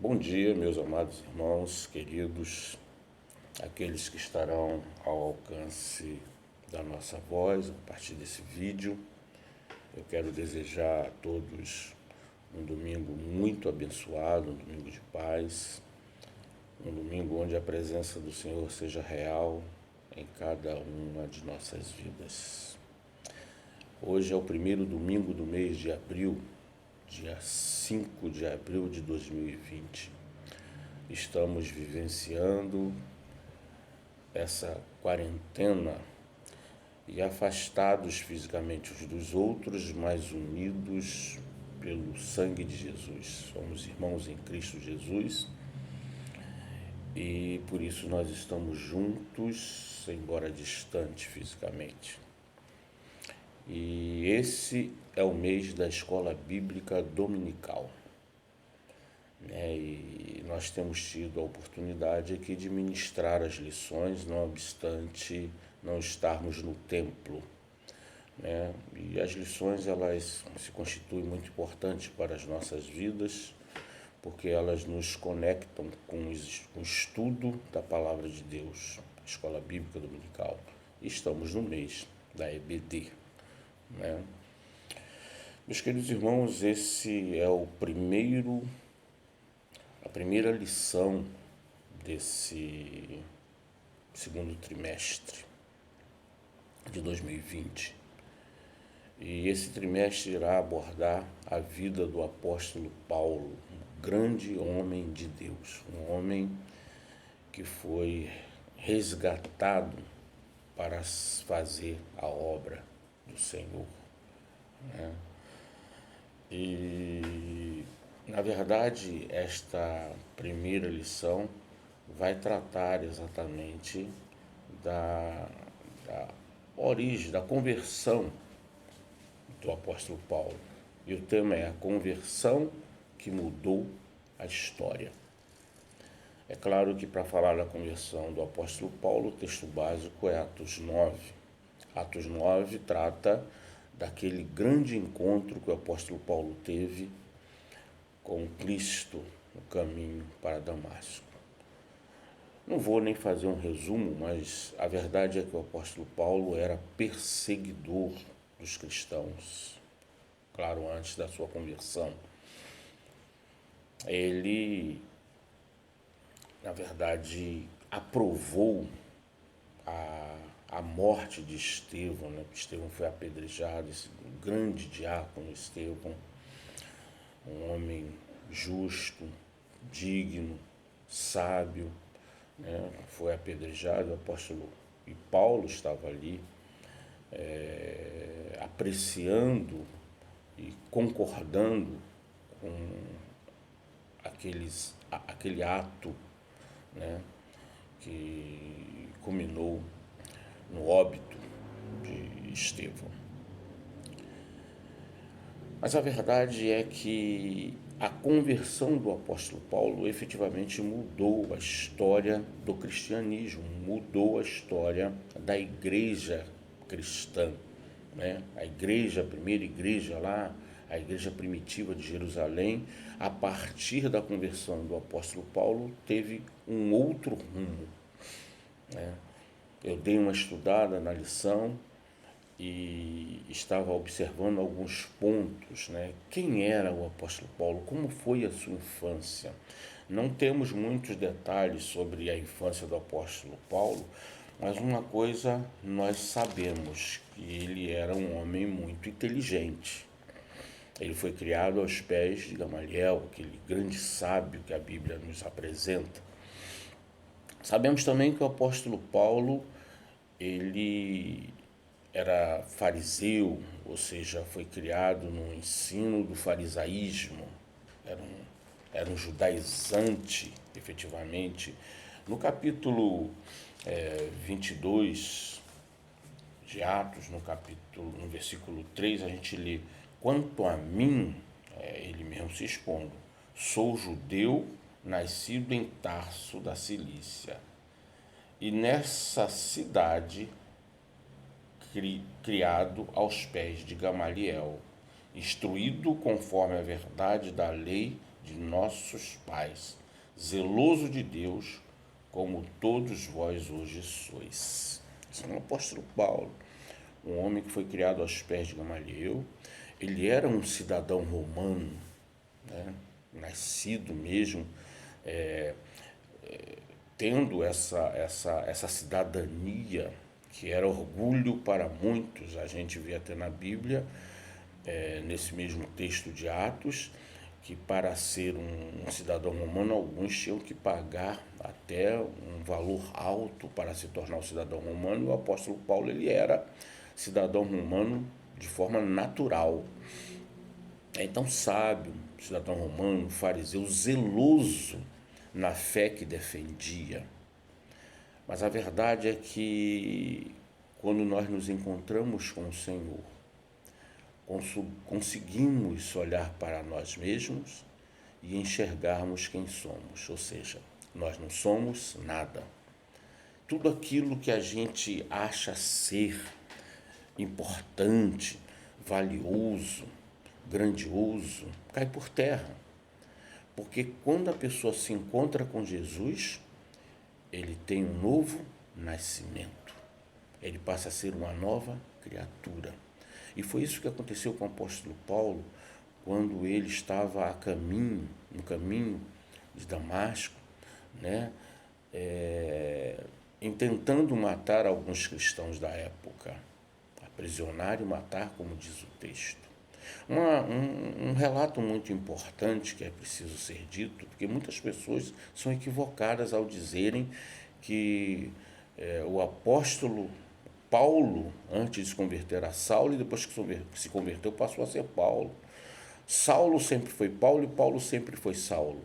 Bom dia, meus amados irmãos, queridos, aqueles que estarão ao alcance da nossa voz a partir desse vídeo. Eu quero desejar a todos um domingo muito abençoado, um domingo de paz, um domingo onde a presença do Senhor seja real em cada uma de nossas vidas. Hoje é o primeiro domingo do mês de abril, dia 5 de abril de 2020. Estamos vivenciando essa quarentena e afastados fisicamente uns dos outros, mas unidos pelo sangue de Jesus. Somos irmãos em Cristo Jesus e por isso nós estamos juntos, embora distantes fisicamente. E esse é o mês da Escola Bíblica Dominical. E nós temos tido a oportunidade aqui de ministrar as lições, não obstante não estarmos no templo. E as lições, elas se constituem muito importantes para as nossas vidas, porque elas nos conectam com o estudo da Palavra de Deus, Escola Bíblica Dominical. Estamos no mês da EBD. Meus queridos irmãos, esse é a primeira lição desse segundo trimestre de 2020. E esse trimestre irá abordar a vida do apóstolo Paulo, um grande homem de Deus, um homem que foi resgatado para fazer a obra do Senhor. E, na verdade, esta primeira lição vai tratar exatamente da origem, da conversão do apóstolo Paulo. E o tema é a conversão que mudou a história. É claro que para falar da conversão do apóstolo Paulo, o texto básico é Atos 9. Atos 9 trata daquele grande encontro que o apóstolo Paulo teve com Cristo no caminho para Damasco. Não vou nem fazer um resumo, mas a verdade é que o apóstolo Paulo era perseguidor dos cristãos, claro, antes da sua conversão. Ele, na verdade, aprovou a morte de Estevão, Estevão foi apedrejado, esse grande diácono Estevão, um homem justo, digno, sábio, foi apedrejado. O apóstolo e Paulo estava ali apreciando e concordando com aquele ato, que culminou no óbito de Estevão. Mas a verdade é que a conversão do apóstolo Paulo efetivamente mudou a história do cristianismo, mudou a história da igreja cristã. A igreja, a primeira igreja lá, a igreja primitiva de Jerusalém, a partir da conversão do apóstolo Paulo, teve um outro rumo. Eu dei uma estudada na lição e estava observando alguns pontos, Quem era o apóstolo Paulo? Como foi a sua infância? Não temos muitos detalhes sobre a infância do apóstolo Paulo, mas uma coisa nós sabemos, que ele era um homem muito inteligente. Ele foi criado aos pés de Gamaliel, aquele grande sábio que a Bíblia nos apresenta. Sabemos também que o apóstolo Paulo, ele era fariseu, ou seja, foi criado no ensino do farisaísmo, era um judaizante, efetivamente. No capítulo 22 de Atos, no versículo 3, a gente lê: quanto a mim, ele mesmo se expondo, sou judeu, nascido em Tarso da Cilícia, e nessa cidade criado aos pés de Gamaliel, instruído conforme a verdade da lei de nossos pais, zeloso de Deus, como todos vós hoje sois. Esse é o apóstolo Paulo, um homem que foi criado aos pés de Gamaliel. Ele era um cidadão romano, né? Nascido mesmo, tendo essa cidadania, que era orgulho para muitos. A gente vê até na Bíblia, nesse mesmo texto de Atos, que para ser um cidadão romano, alguns tinham que pagar até um valor alto para se tornar um cidadão romano. E o apóstolo Paulo, ele era cidadão romano de forma natural. Então, sábio, cidadão romano, fariseu, zeloso na fé que defendia. Mas a verdade é que quando nós nos encontramos com o Senhor, conseguimos olhar para nós mesmos e enxergarmos quem somos, ou seja, nós não somos nada. Tudo aquilo que a gente acha ser importante, valioso, grandioso, cai por terra. Porque quando a pessoa se encontra com Jesus, ele tem um novo nascimento. Ele passa a ser uma nova criatura. E foi isso que aconteceu com o apóstolo Paulo, quando ele estava no caminho de Damasco, né? Tentando matar alguns cristãos da época. Aprisionar e matar, como diz o texto. Um relato muito importante que é preciso ser dito, porque muitas pessoas são equivocadas ao dizerem que o apóstolo Paulo, antes de se converter a Saulo, e depois que se converteu, passou a ser Paulo. Saulo sempre foi Paulo e Paulo sempre foi Saulo.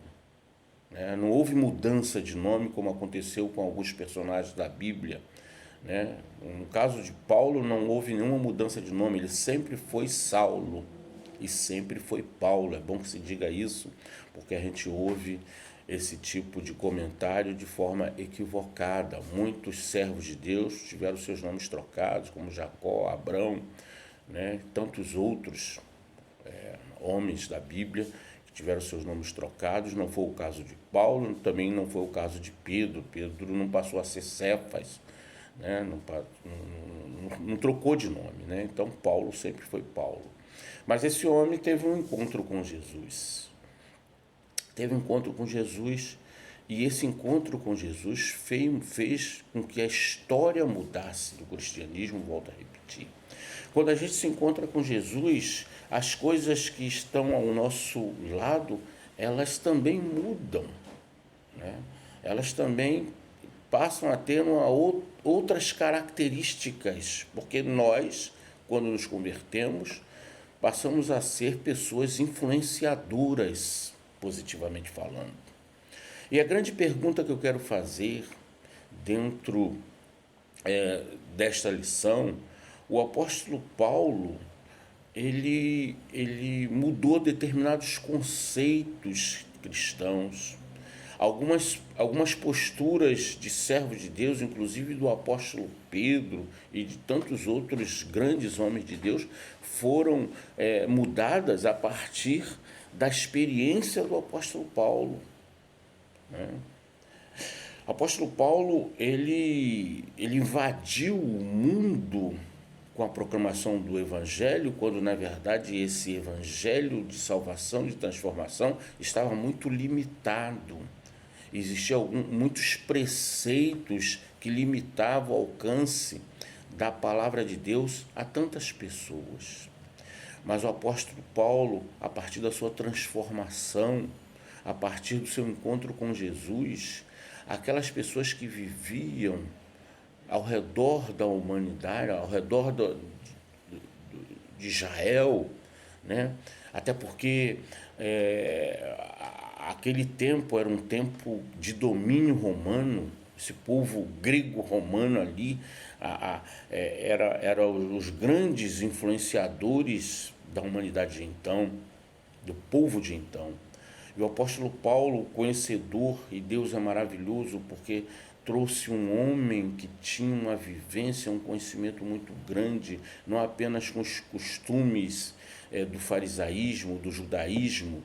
Não houve mudança de nome como aconteceu com alguns personagens da Bíblia. No caso de Paulo, não houve nenhuma mudança de nome, ele sempre foi Saulo e sempre foi Paulo. É bom que se diga isso, porque a gente ouve esse tipo de comentário de forma equivocada. Muitos servos de Deus tiveram seus nomes trocados, como Jacó, Abrão, tantos outros homens da Bíblia que tiveram seus nomes trocados. Não foi o caso de Paulo, também não foi o caso de Pedro. Pedro não passou a ser Cefas, não trocou de nome, Então Paulo sempre foi Paulo. Mas esse homem teve um encontro com Jesus. E esse encontro com Jesus fez com que a história mudasse do cristianismo. Volto a repetir. Quando a gente se encontra com Jesus, as coisas que estão ao nosso lado, elas também mudam, Elas também passam a ter outras características, porque nós, quando nos convertemos, passamos a ser pessoas influenciadoras, positivamente falando. E a grande pergunta que eu quero fazer dentro desta lição, o apóstolo Paulo, ele mudou determinados conceitos cristãos. Algumas posturas de servo de Deus, inclusive do apóstolo Pedro e de tantos outros grandes homens de Deus, foram mudadas a partir da experiência do apóstolo Paulo. O apóstolo Paulo, ele invadiu o mundo com a proclamação do Evangelho, quando na verdade esse Evangelho de salvação, de transformação, estava muito limitado. Existiam muitos preceitos que limitavam o alcance da palavra de Deus a tantas pessoas. Mas o apóstolo Paulo, a partir da sua transformação, a partir do seu encontro com Jesus, aquelas pessoas que viviam ao redor da humanidade, ao redor de Israel, até porque aquele tempo era um tempo de domínio romano. Esse povo grego-romano ali era os grandes influenciadores da humanidade de então, do povo de então. E o apóstolo Paulo, conhecedor, e Deus é maravilhoso porque trouxe um homem que tinha uma vivência, um conhecimento muito grande, não apenas com os costumes do farisaísmo, do judaísmo,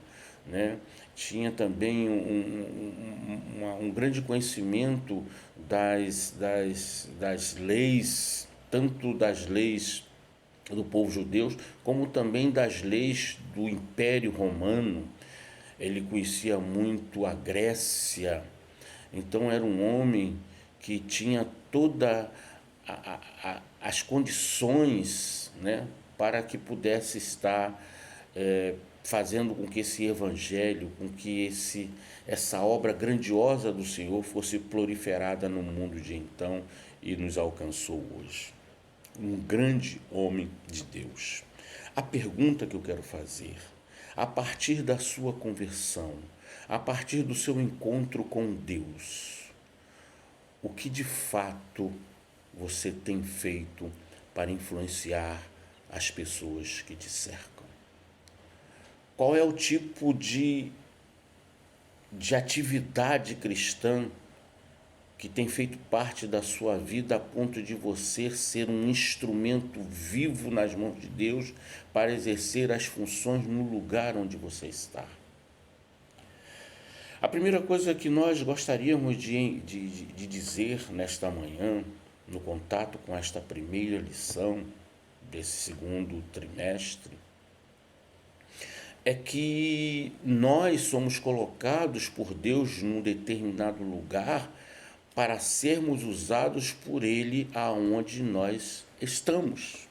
né? Tinha também um grande conhecimento das leis, tanto das leis do povo judeu, como também das leis do Império Romano. Ele conhecia muito a Grécia, então era um homem que tinha toda as condições, né, para que pudesse estar fazendo com que esse evangelho, com que essa obra grandiosa do Senhor fosse proliferada no mundo de então e nos alcançou hoje. Um grande homem de Deus. A pergunta que eu quero fazer, a partir da sua conversão, a partir do seu encontro com Deus, o que de fato você tem feito para influenciar as pessoas que te cercam? Qual é o tipo de atividade cristã que tem feito parte da sua vida a ponto de você ser um instrumento vivo nas mãos de Deus para exercer as funções no lugar onde você está? A primeira coisa que nós gostaríamos de dizer nesta manhã, no contato com esta primeira lição desse segundo trimestre, é que nós somos colocados por Deus num determinado lugar para sermos usados por Ele aonde nós estamos.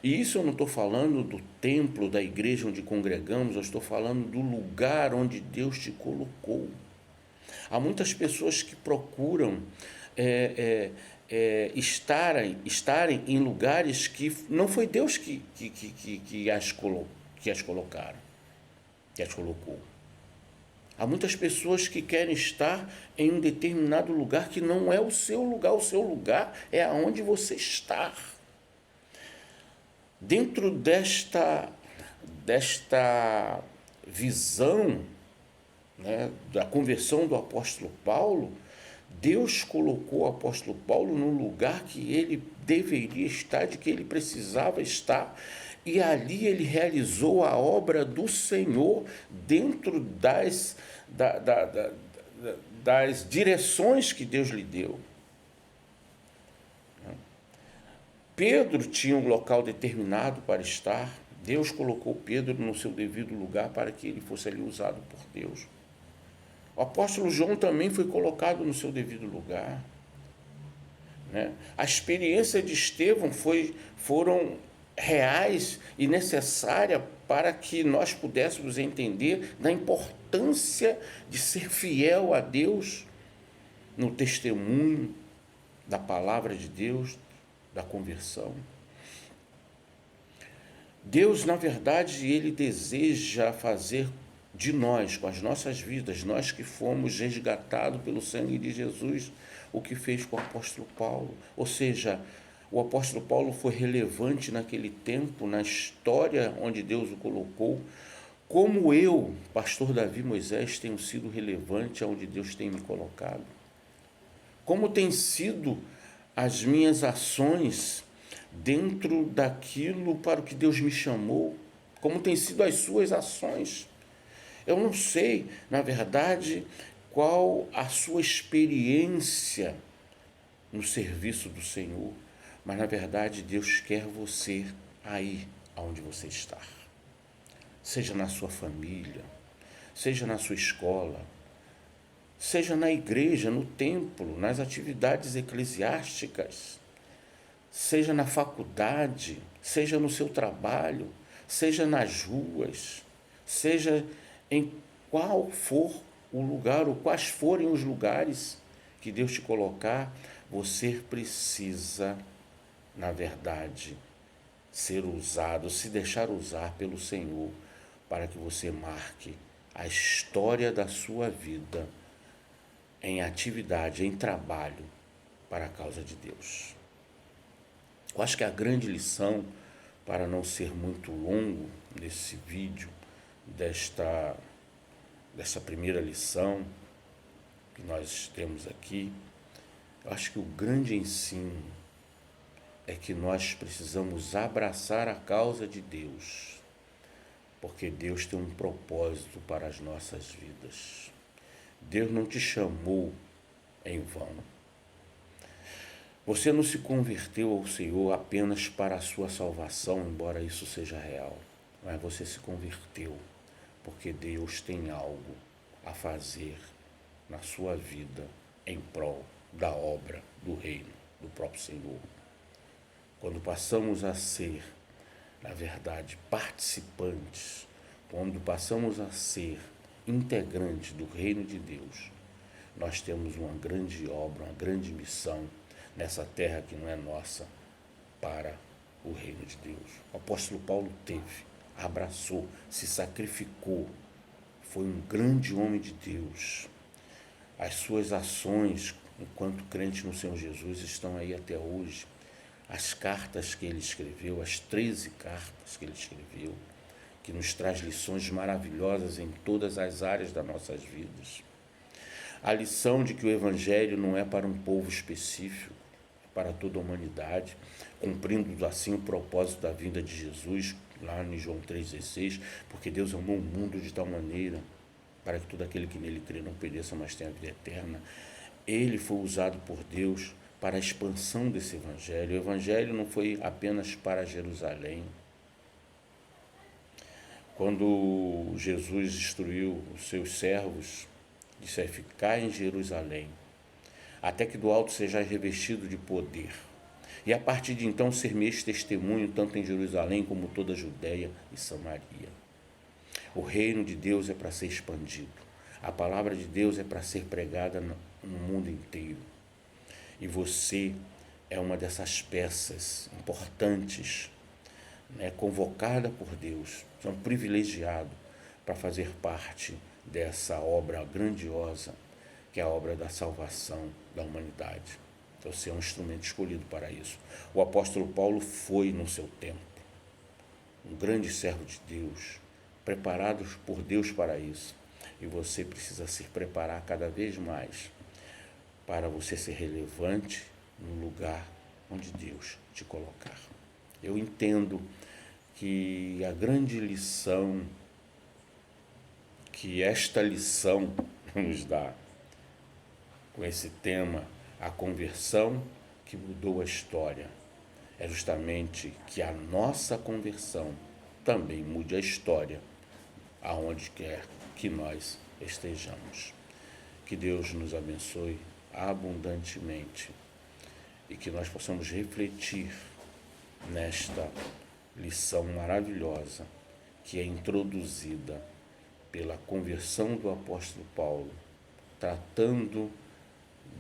E isso eu não estou falando do templo, da igreja onde congregamos, eu estou falando do lugar onde Deus te colocou. Há muitas pessoas que procuram estarem em lugares que não foi Deus que as colocaram, que as colocou. Há muitas pessoas que querem estar em um determinado lugar que não é o seu lugar é aonde você está. Dentro desta visão, né, da conversão do apóstolo Paulo, Deus colocou o apóstolo Paulo no lugar que ele deveria estar, de que ele precisava estar, e ali ele realizou a obra do Senhor dentro das direções que Deus lhe deu. Pedro tinha um local determinado para estar. Deus colocou Pedro no seu devido lugar para que ele fosse ali usado por Deus. O apóstolo João também foi colocado no seu devido lugar, né? A experiência de Estevão foram reais e necessárias para que nós pudéssemos entender da importância de ser fiel a Deus no testemunho da palavra de Deus, da conversão. Deus, na verdade, Ele deseja fazer de nós, com as nossas vidas, nós que fomos resgatados pelo sangue de Jesus, o que fez com o apóstolo Paulo. Ou seja, o apóstolo Paulo foi relevante naquele tempo, na história onde Deus o colocou, como eu, pastor Davi Moisés, tenho sido relevante aonde Deus tem me colocado. Como tem sido as minhas ações dentro daquilo para o que Deus me chamou, como tem sido as suas ações. Eu não sei, na verdade, qual a sua experiência no serviço do Senhor, mas, na verdade, Deus quer você aí onde você está. Seja na sua família, seja na sua escola, seja na igreja, no templo, nas atividades eclesiásticas, seja na faculdade, seja no seu trabalho, seja nas ruas, seja em qual for o lugar, ou quais forem os lugares que Deus te colocar, você precisa, na verdade, ser usado, se deixar usar pelo Senhor, para que você marque a história da sua vida em atividade, em trabalho, para a causa de Deus. Eu acho que a grande lição, para não ser muito longo nesse vídeo, dessa primeira lição que nós temos aqui, eu acho que o grande ensino é que nós precisamos abraçar a causa de Deus, porque Deus tem um propósito para as nossas vidas. Deus não te chamou em vão. Você não se converteu ao Senhor apenas para a sua salvação, embora isso seja real, mas você se converteu porque Deus tem algo a fazer na sua vida em prol da obra do reino do próprio Senhor. Quando passamos a ser, na verdade, participantes, quando passamos a ser integrantes do reino de Deus, nós temos uma grande obra, uma grande missão nessa terra que não é nossa, para o reino de Deus. O apóstolo Paulo teve, abraçou, se sacrificou, foi um grande homem de Deus. As suas ações, enquanto crente no Senhor Jesus, estão aí até hoje. As cartas que ele escreveu, as 13 cartas que ele escreveu, que nos traz lições maravilhosas em todas as áreas das nossas vidas. A lição de que o Evangelho não é para um povo específico, é para toda a humanidade, cumprindo assim o propósito da vinda de Jesus, lá em João 3,16, porque Deus amou o mundo de tal maneira, para que todo aquele que nele crê não pereça, mas tenha a vida eterna. Ele foi usado por Deus para a expansão desse Evangelho. O Evangelho não foi apenas para Jerusalém. Quando Jesus instruiu os seus servos, disse: ficar em Jerusalém, até que do alto sejais revestido de poder. E a partir de então ser-me-eis testemunho, tanto em Jerusalém como toda a Judéia e Samaria. O reino de Deus é para ser expandido. A palavra de Deus é para ser pregada no mundo inteiro. E você é uma dessas peças importantes, convocada por Deus, é um privilegiado para fazer parte dessa obra grandiosa, que é a obra da salvação da humanidade. Então, você é um instrumento escolhido para isso. O apóstolo Paulo foi no seu tempo um grande servo de Deus, preparado por Deus para isso. E você precisa se preparar cada vez mais para você ser relevante no lugar onde Deus te colocar. Eu entendo que a grande lição que esta lição nos dá com esse tema, a conversão que mudou a história, é justamente que a nossa conversão também mude a história aonde quer que nós estejamos. Que Deus nos abençoe abundantemente e que nós possamos refletir nesta lição maravilhosa que é introduzida pela conversão do apóstolo Paulo, tratando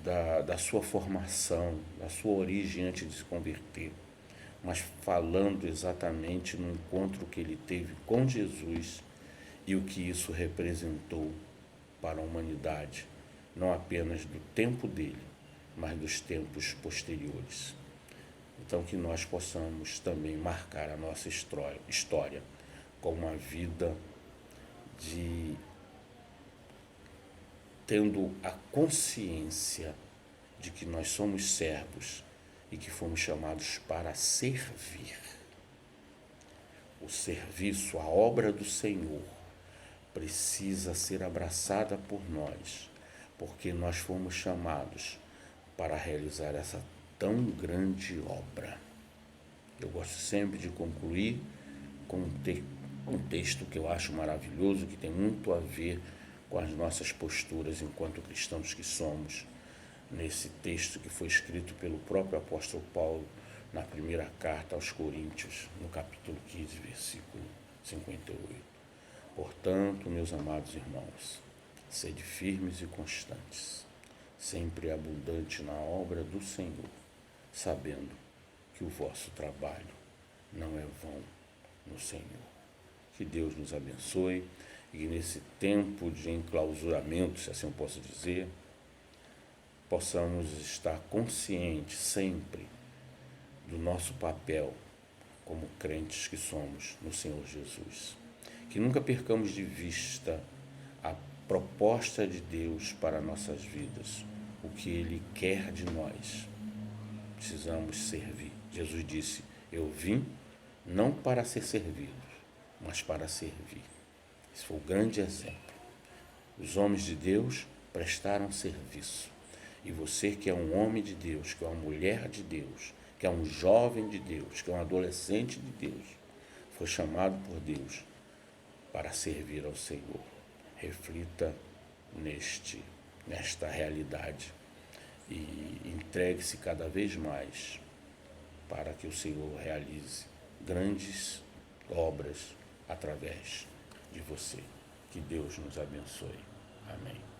da sua formação, da sua origem antes de se converter, mas falando exatamente no encontro que ele teve com Jesus e o que isso representou para a humanidade, não apenas do tempo dele, mas dos tempos posteriores. Então, que nós possamos também marcar a nossa história com uma vida tendo a consciência de que nós somos servos e que fomos chamados para servir. O serviço, a obra do Senhor, precisa ser abraçada por nós, porque nós fomos chamados para realizar essa tão grande obra. Eu gosto sempre de concluir com um texto que eu acho maravilhoso, que tem muito a ver com as nossas posturas enquanto cristãos que somos, nesse texto que foi escrito pelo próprio apóstolo Paulo na primeira carta aos Coríntios, no capítulo 15, versículo 58. Portanto, meus amados irmãos, sede firmes e constantes, sempre abundante na obra do Senhor, sabendo que o vosso trabalho não é vão no Senhor. Que Deus nos abençoe e que nesse tempo de enclausuramento, se assim eu posso dizer, possamos estar conscientes sempre do nosso papel como crentes que somos no Senhor Jesus. Que nunca percamos de vista a proposta de Deus para nossas vidas, o que Ele quer de nós. Precisamos servir. Jesus disse: eu vim não para ser servido, mas para servir. Esse foi o grande exemplo. Os homens de Deus prestaram serviço. E você que é um homem de Deus, que é uma mulher de Deus, que é um jovem de Deus, que é um adolescente de Deus, foi chamado por Deus para servir ao Senhor. Reflita nesta realidade e entregue-se cada vez mais para que o Senhor realize grandes obras através de você. Que Deus nos abençoe. Amém.